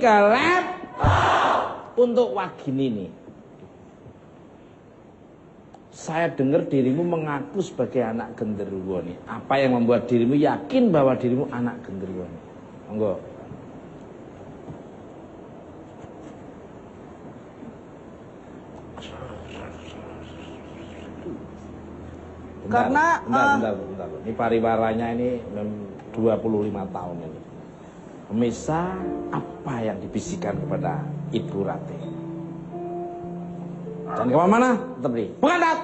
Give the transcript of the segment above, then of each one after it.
ke laptop. Untuk Wagini nih. Saya dengar dirimu mengaku sebagai anak genderuwo nih. Apa yang membuat dirimu yakin bahwa dirimu anak genderuwo nih? Monggo. Karena bentar. Ini pariwaranya ini 25 tahun ini. Pemirsa, apa yang dibisikkan kepada Ibu Ratih? Dan kemana-mana, tetap di Pengantar.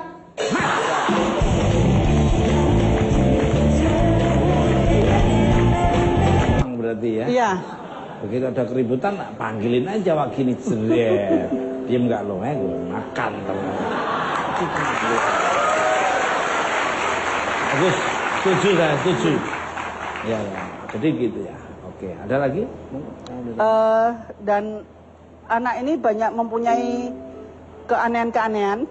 Berarti ya? Iya. Begitu ada keributan, panggilin aja Wagini jeret. Diem nggak lo, makan teman. Bagus, setuju. Ya. Jadi gitu ya. Oke, ada lagi? Dan anak ini banyak mempunyai keanehan-keanehan.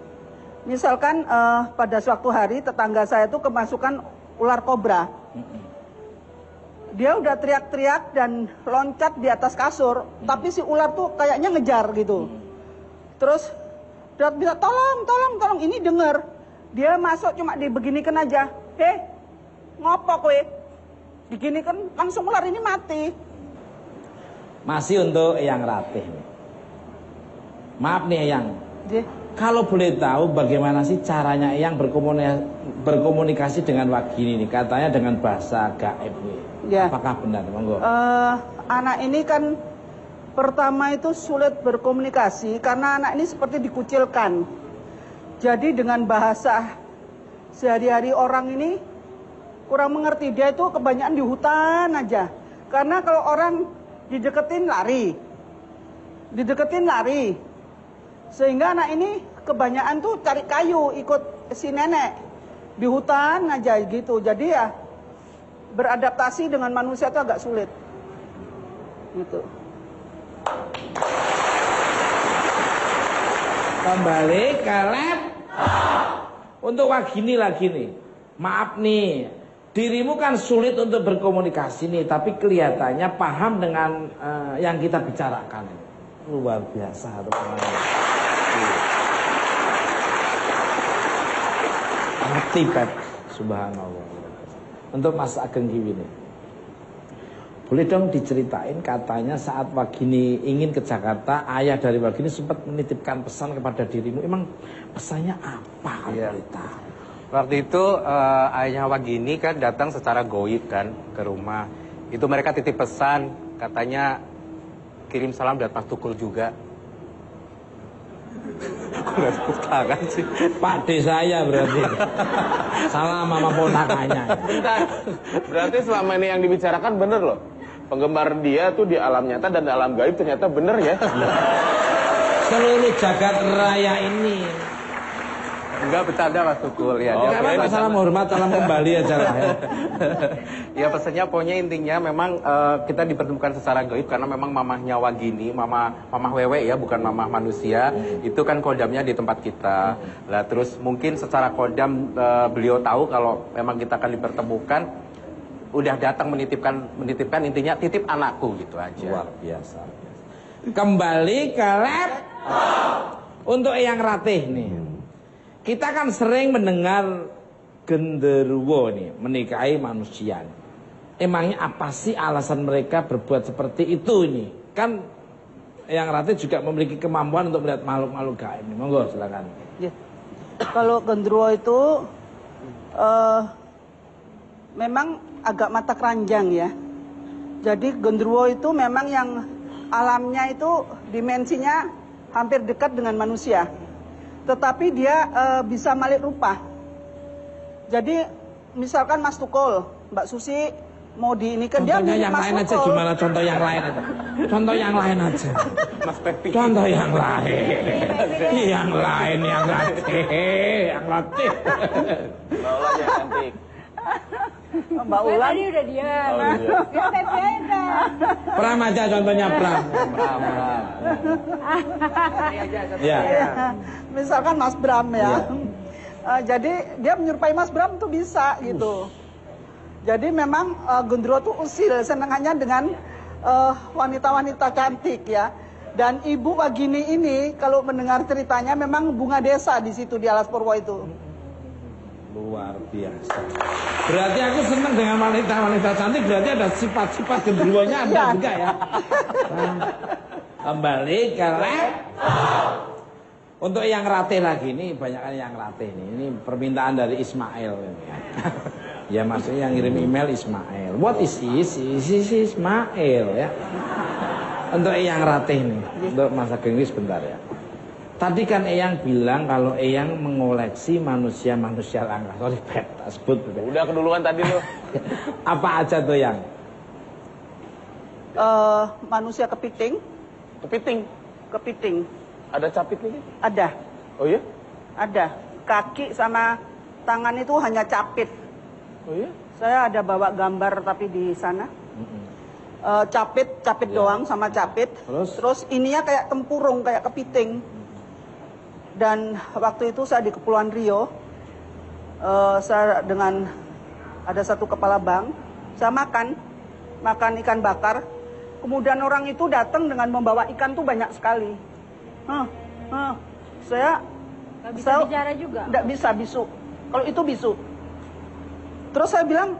Misalkan pada suatu hari tetangga saya itu kemasukan ular kobra. Dia udah teriak-teriak dan loncat di atas kasur, tapi si ular tuh kayaknya ngejar gitu. Terus dia bisa tolong, ini denger. Dia masuk cuma dibeginikan aja. Ngopo kowe? Diginikan langsung ular ini mati. Masih untuk Eyang Ratih nih. Maaf nih Eyang. Kalau boleh tahu bagaimana sih caranya Eyang berkomunikasi dengan Wagini nih? Katanya dengan bahasa gaib nih. Ya. Apakah benar? Monggo. Anak ini kan pertama itu sulit berkomunikasi karena anak ini seperti dikucilkan. Jadi dengan bahasa sehari-hari orang ini kurang mengerti. Dia itu kebanyakan di hutan aja. Karena kalau orang dideketin lari. Sehingga anak ini kebanyakan tuh cari kayu, ikut si nenek. Di hutan aja gitu. Jadi ya beradaptasi dengan manusia itu agak sulit. Gitu. Kembali ke laptop. Untuk Wagini lagi nih. Maaf nih, dirimu kan sulit untuk berkomunikasi nih, tapi kelihatannya paham dengan yang kita bicarakan. Luar biasa teman-teman. Ngerti Pep, subhanallah. Untuk Mas Ageng Kiwi nih, boleh dong diceritain katanya saat Wagini ingin ke Jakarta, ayah dari Wagini sempat menitipkan pesan kepada dirimu. Emang pesannya apa? Iya. Waktu itu ayahnya Wagini kan datang secara goib kan ke rumah. Itu mereka titip pesan, katanya kirim salam dari Mas Tukul juga. Kok gak tepuk tangan sih? Pak D saya berarti. Salah mama ponakannya. Bentar, berarti selama ini yang dibicarakan bener loh. Penggemar dia tuh di alam nyata dan alam gaib ternyata bener ya. Seluruh jagat raya ini. Enggak, bercanda Mas Tukul ya. Salam hormat, salam kembali aja lah ya. Ya pesannya pokoknya intinya memang kita dipertemukan secara gaib karena memang mamahnya Wagini, mamah Wewe ya, bukan mamah manusia. Itu kan kodamnya di tempat kita. Lah terus mungkin secara kodam beliau tahu kalau memang kita akan dipertemukan. Udah datang menitipkan intinya titip anakku gitu aja. Luar biasa. Kembali ke laptop. Untuk Eyang Ratih nih. Kita kan sering mendengar genderuwo nih menikahi manusia. Emangnya apa sih alasan mereka berbuat seperti itu nih? Kan Eyang Ratih juga memiliki kemampuan untuk melihat makhluk-makhluk gaib. Monggo silakan. Ya. Kalau genderuwo itu memang agak mata keranjang ya. Jadi genderuwo itu memang yang alamnya itu dimensinya hampir dekat dengan manusia. Tetapi dia bisa malik rupa. Jadi misalkan Mas Tukul, Mbak Susi mau diinikan dia mirip yang Mas lain Tukul. Aja gimana contoh yang lain aja. Contoh yang lain aja. Mas Pepi. Contoh yang lain. Yang lain yang latih. Yang latih. Mbak Ulan yang cantik. Mbak Ulan tadi udah diam. Ya Pepi aja. Pram aja contohnya Pram. Ya. Misalkan Mas Bram ya. Jadi dia menyerupai Mas Bram tuh bisa gitu. Jadi memang genderuwo tuh usil, senangannya dengan wanita-wanita cantik ya. Dan Ibu Wagini ini kalau mendengar ceritanya memang bunga desa di situ di Alas Purwo itu. Luar biasa. Berarti aku senang dengan wanita-wanita cantik, berarti ada sifat-sifat genderuwonya ada juga ya. Nah, kembali ke laptop. Untuk yang ratih lagi ini, banyak yang ratih nih. Ini permintaan dari Ismail ini ya. Ya maksudnya yang ngirim email Ismail. What is this? Is Ismail ya. Untuk yang ratih nih, untuk masa gengis bentar ya. Tadi kan Eyang bilang kalau Eyang mengoleksi manusia-manusia langka. Sorry, Pep, tak sebut. Udah keduluan tadi lo. Apa aja tuh yang? Manusia kepiting. Kepiting. Kepiting. Ada capit nih? Ada. Oh iya? Ada. Kaki sama tangan itu hanya capit. Oh iya? Saya ada bawa gambar tapi di sana. Capit doang sama capit. Terus ininya kayak tempurung, kayak kepiting. Dan waktu itu saya di Kepulauan Rio, saya dengan ada satu kepala bank, saya makan ikan bakar. Kemudian orang itu datang dengan membawa ikan tuh banyak sekali. Saya nggak bisa bicara juga. Nggak bisa, bisu. Kalau itu bisu. Terus saya bilang,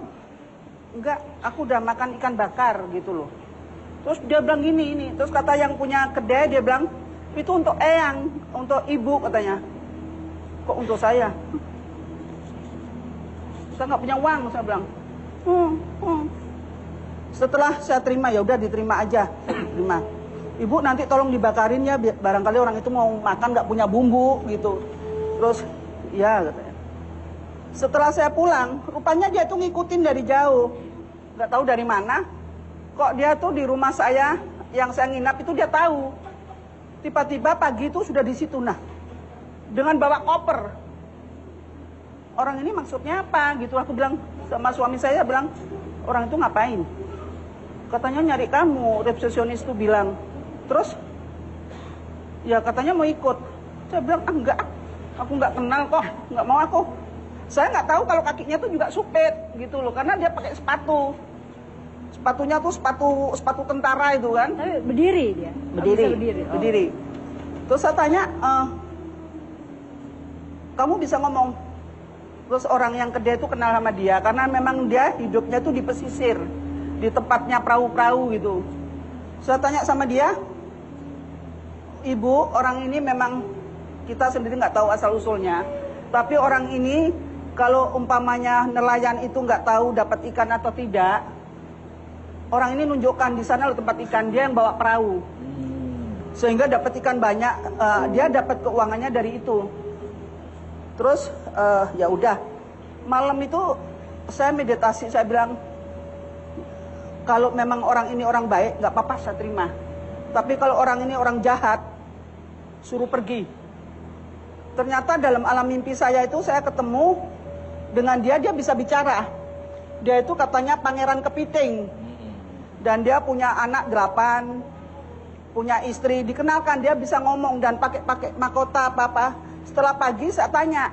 enggak, aku udah makan ikan bakar gitu loh. Terus dia bilang gini. Terus kata yang punya kedai, dia bilang, itu untuk Eyang, untuk ibu katanya. Kok untuk saya? Saya nggak punya uang, saya bilang. Setelah saya terima, ya udah diterima aja. Terima. Ibu nanti tolong dibakarin ya, barangkali orang itu mau makan nggak punya bumbu gitu. Terus, ya katanya. Setelah saya pulang, rupanya dia tuh ngikutin dari jauh. Nggak tahu dari mana. Kok dia tuh di rumah saya, yang saya nginap itu dia tahu. Tiba-tiba pagi itu sudah di situ, nah. Dengan bawa koper. Orang ini maksudnya apa gitu. Aku bilang sama suami saya, bilang, orang itu ngapain? Katanya nyari kamu, resepsionis itu bilang. Terus, ya katanya mau ikut. Saya bilang, enggak, aku nggak kenal kok, nggak mau aku. Saya nggak tahu kalau kakinya tuh juga supet gitu loh, karena dia pakai sepatu. Sepatunya tuh sepatu tentara itu kan. Tapi berdiri dia. Berdiri. Terus saya tanya, kamu bisa ngomong? Terus orang yang kedai itu kenal sama dia, karena memang dia hidupnya tuh di pesisir, di tempatnya perahu-perahu gitu. Saya tanya sama dia, Ibu, orang ini memang kita sendiri nggak tahu asal usulnya, tapi orang ini kalau umpamanya nelayan itu nggak tahu dapat ikan atau tidak, orang ini nunjukkan di sana loh tempat ikan, dia yang bawa perahu, sehingga dapat ikan banyak, dia dapat keuangannya dari itu. Terus ya udah, malam itu saya meditasi, saya bilang kalau memang orang ini orang baik nggak apa-apa saya terima, tapi kalau orang ini orang jahat suruh pergi. Ternyata dalam alam mimpi saya itu saya ketemu dengan dia bisa bicara. Dia itu katanya pangeran kepiting. Dan dia punya anak 8, punya istri, dikenalkan dia bisa ngomong dan pakai mahkota apa-apa. Setelah pagi saya tanya,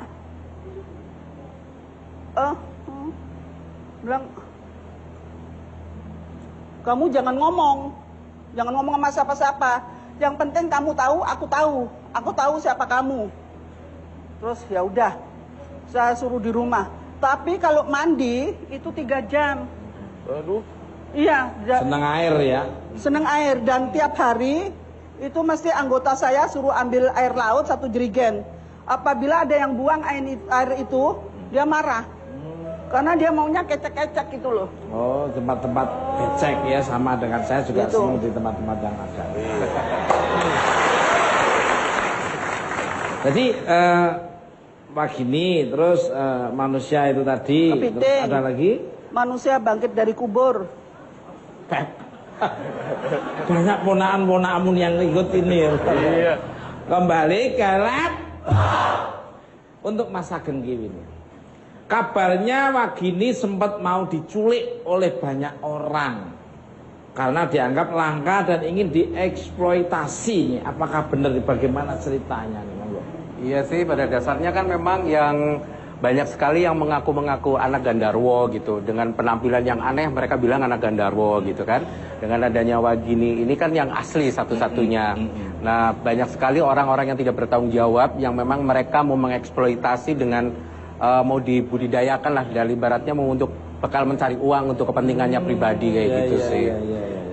bilang, kamu jangan ngomong sama siapa-siapa. Yang penting kamu tahu, aku tahu siapa kamu. Terus ya udah, saya suruh di rumah. Tapi kalau mandi itu 3 jam. Aduh. Iya. Seneng air ya. Seneng air, dan tiap hari itu mesti anggota saya suruh ambil air laut 1 jerigen. Apabila ada yang buang air itu, dia marah. Karena dia maunya kecek-kecek gitu loh. Oh, tempat-tempat becek ya, sama dengan saya juga Gitu. senang di tempat-tempat yang ada. Jadi Wagini, terus manusia itu tadi, Kepiting. terus ada lagi Manusia bangkit dari kubur. Pep. Banyak ponaan-ponaanmu yang ikut ini. Iya. Kembali ke lab untuk masa genggi ini. Kabarnya Wagini sempat mau diculik oleh banyak orang karena dianggap langka dan ingin dieksploitasi. Apakah benar, bagaimana ceritanya nih, Monggo? Iya sih, pada dasarnya kan memang yang banyak sekali yang mengaku-mengaku anak Gandarwo gitu. Dengan penampilan yang aneh mereka bilang anak Gandarwo gitu kan. Dengan adanya Wagini ini kan yang asli satu-satunya. Nah banyak sekali orang-orang yang tidak bertanggung jawab yang memang mereka mau mengeksploitasi dengan mau dibudidayakan lah dari baratnya mau untuk bekal mencari uang untuk kepentingannya pribadi kayak gitu sih.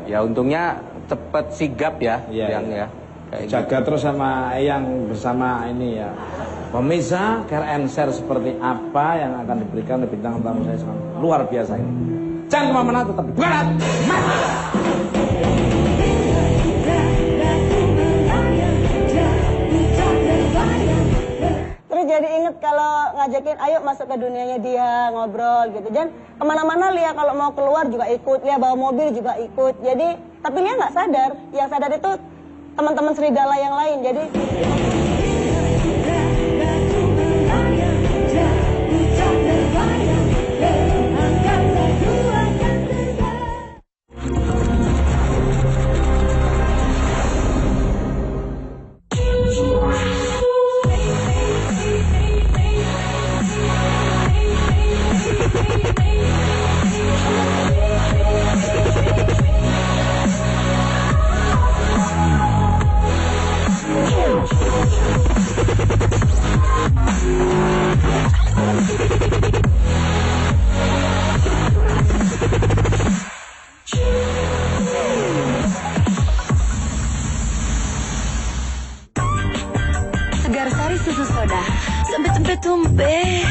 Ya untungnya cepet sigap ya yang ya. Jaga terus sama yang bersama ini ya. Pemirsa, care and share seperti apa yang akan diberikan oleh bintang tamu saya sekarang. Luar biasa ini. Jangan kemana-mana, tetap di Barat. Terus jadi inget kalau ngajakin ayo masuk ke dunianya dia, ngobrol gitu. Dan kemana-mana Lia kalau mau keluar juga ikut, Lia bawa mobil juga ikut. Jadi, tapi Lia nggak sadar, yang sadar itu teman-teman serigala yang lain. Jadi Segar Sari Susu Soda, sampai tumpeh.